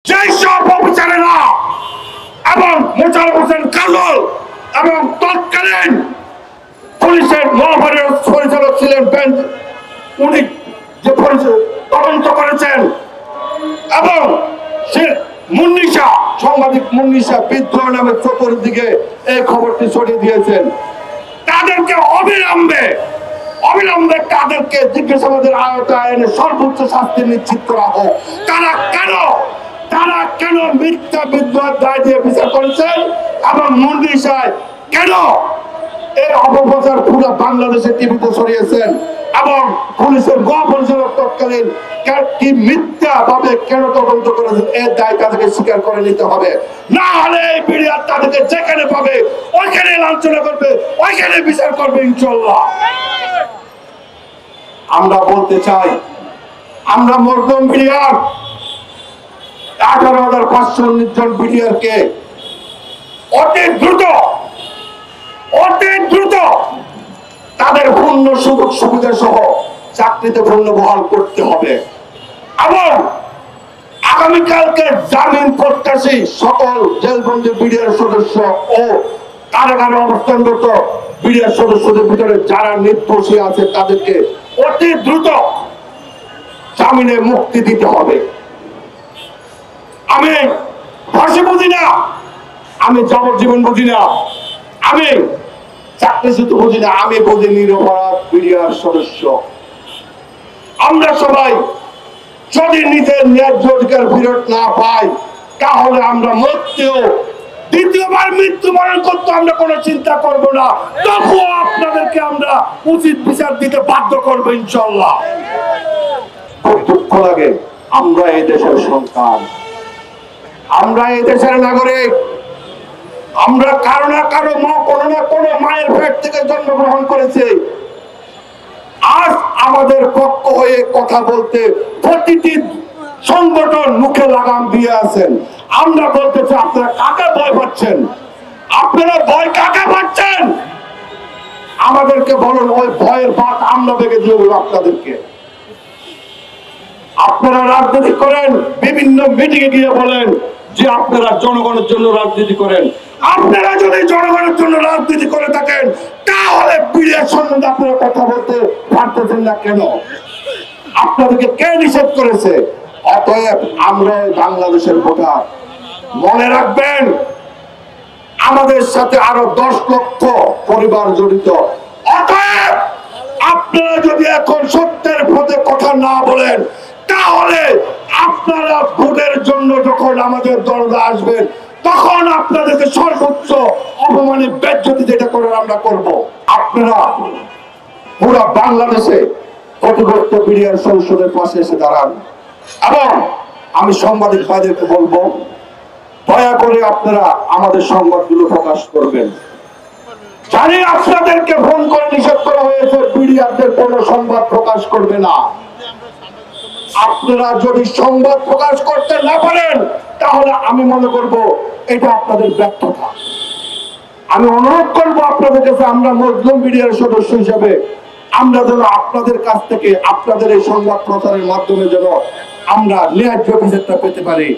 যেসব অফিসারেরা এবং মোশাররফ হোসেন কাজল এবং তৎকালীন পুলিশের মহাপরিচালক ছিলেন উনি যে তদন্ত করেছেন এবং সে মুন্নিশা সাংবাদিক মুন্নিশা বিদ্রোহ নামে চতুর্দিকে এই খবরটি ছড়িয়ে দিয়েছেন, তাদেরকে অবিলম্বে তাদেরকে জিজ্ঞাসাবাদের আওতায় এনে সর্বোচ্চ শাস্তি নিশ্চিত করা হোক। তারা কেন মিথ্যা বিদ্রোহের দায় দিয়ে বিচার করেছেন এবং মুন্নিশায় কেন এই অপপ্রচার পুরো বাংলাদেশে টিভিতে ছড়িয়েছেন এবং পুলিশের মহাপরিচালক তৎকালীন কি মিথ্যা ভাবে কেন তদন্ত করেছেন, এর দায় তাদেরকে স্বীকার করে নিতে হবে। না হলে এই মিডিয়া তাদেরকে যেখানে পাবে ওইখানে লাঞ্ছনা করবে, ওইখানে বিচার করবে ইনশাআল্লাহ। আমরা বলতে চাই, আমরা মজলুম মিডিয়ার 18,519 জন মিডিয়ারকে অতি দ্রুত তাদের পূর্ণ সুযোগ সুবিধা সহ চাকরিতে পুনর্বহাল করতে হবে এবং আগামীকালকে জামিন প্রত্যাশী সকল জেলবন্দি বিডিআর সদস্য ও কারাগারে অবস্থানরত বিডিআর সদস্যদের ভিতরে যারা নির্দোষী আছে তাদেরকে অতি দ্রুত জামিনে মুক্তি দিতে হবে। আমি ফাঁসি বুঝি না, আমি যাবজ্জীবন বুঝি না, আমি চাকরিচ্যুত বুঝি না, আমি বুঝি নিরপরাধ বিডিআর সদস্য। আমরা সবাই যদি নিজের ন্যায্য অধিকার ফেরত না পাই তাহলে আমরা দ্বিতীয়বার মৃত্যুবরণ করতে আমরা কোনো চিন্তা করব না, তবুও আপনাদেরকে আমরা উচিত বিচার দিতে বাধ্য করবো ইনশাআল্লাহ। খুব দুঃখ লাগে, আমরা এই দেশের সন্তান, আমরা এই দেশের নাগরিক, আমরা কারো না কারো কোনো না কোনো মায়ের পেট থেকে জন্মগ্রহণ করেছি। আজ আমাদের পক্ষ হয়ে কথা বলতে প্রতিটি সংগঠন মুখে লাগাম দিয়ে আছেন। আমরা বলতে চাই, আপনারা কাকে ভয় পাচ্ছেন? আপনারা ভয় কাকে পাচ্ছেন? আমাদেরকে বলুন, ওই ভয়ের বাত আমরা ভেঙে দিয়ে বলবো আপনাদেরকে। আপনারা রাজনীতি করেন, বিভিন্ন মিটিং এ গিয়ে বলেন যে আপনারা জনগণের জন্য রাজনীতি করেন। আপনারা যদি জনগণের জন্য রাজনীতি করে থাকেন তাহলে বিডিআর সম্বন্ধে আপনারা কথা বলতে পারতেছেন না কেন? আপনাদেরকে কে নিষেধ করেছে? অতএব আমরা বাংলাদেশের ভোটার, মনে রাখবেন আমাদের সাথে আরো 10 লক্ষ পরিবার জড়িত। অতএব আপনারা যদি এখন সত্যের পথে কথা না বলেন তাহলে আপনারা ভোটের জন্য যখন আমাদের দরজা আসবেন তখন আপনাদেরকে সর্বোচ্চ অপমানে বেজ্জতি যেটা করার আমরা করব। আপনারা পুরো বাংলাদেশে ক্ষতিগ্রস্ত বিডিআর সংসদের পাশে এসে দাঁড়ান এবং আমি সাংবাদিক ভাইদেরকে বলবো, দয়া করে আপনারা আমাদের সংবাদগুলো প্রকাশ করবেন। জানি আপনাদেরকে ফোন করে নিষেধ করা হয়েছে বিডিআরদের কোনো সংবাদ প্রকাশ করবে না। আপনারা যদি সংবাদ প্রকাশ করতে না পারেন তাহলে আমি মনে করব এটা আপনাদের ব্যর্থতা। আমি অনুরোধ করবো আপনাদের কাছে, আমরা মজলুম মিডিয়ার সদস্য হিসেবে আমরা যেন আপনাদের কাছ থেকে আপনাদের এই সংবাদ প্রচারের মাধ্যমে যেন আমরা ন্যায্য বিচারটা পেতে পারি।